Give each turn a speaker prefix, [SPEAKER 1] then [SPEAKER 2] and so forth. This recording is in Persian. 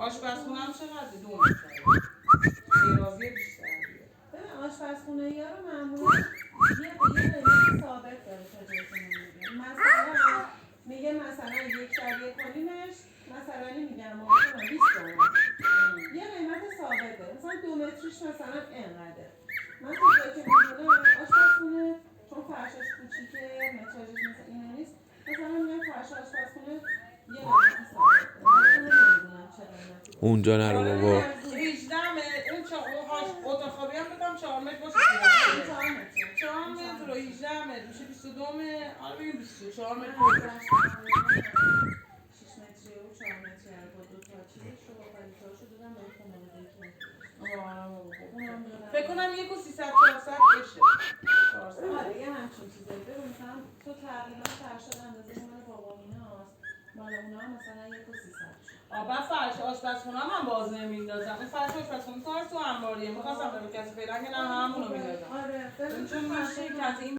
[SPEAKER 1] آشپزخونه هم چقدر 2 متر اعراضی بیشتر
[SPEAKER 2] ببین آشپزخونه ها رو معمولا یه قیمت ثابت داره تا جایی که من میگم. مثلا میگه مثلا 1.1 مثلا میگم مثلا 20 تومن یه قیمت ثابت داره. مثلا 2 متریش مثلا اینقدره. من تا جایی که میدونم آشپزخونه چون فرشش کوچیکه متراژش مثل اینا نیست، مثلا میگم فرش آشپزخونه یه قیمت ثابت داره. من نمیدونم چه قیمتی
[SPEAKER 3] اونجا نرو بابا.
[SPEAKER 1] 18 متر اون اتاق خوابی هم بگم 4 متر باشه 4 متر و 18 متر میشه 22 متر. آره بگیم 24 متر
[SPEAKER 2] 6 متری و 4 متری با 2 تا چیزش رو با پلیتاشو دادم به خانواده که
[SPEAKER 1] فکر کنم 1 و 300 400 بشه.
[SPEAKER 2] آره یه همچین چیزایی. ببین مثلا تو تقریبا فرشاد اندازه مال بابا ایناست، مال اونا هم مثلا 1 و 300
[SPEAKER 1] بعد فرش آشپزخونه هم باز نمیندازم. این فرش آشپزخونه تو انباریه. می‌خواستم به کسی فعلا که نه همونو میندازم.
[SPEAKER 2] آره
[SPEAKER 1] چون میشه کسی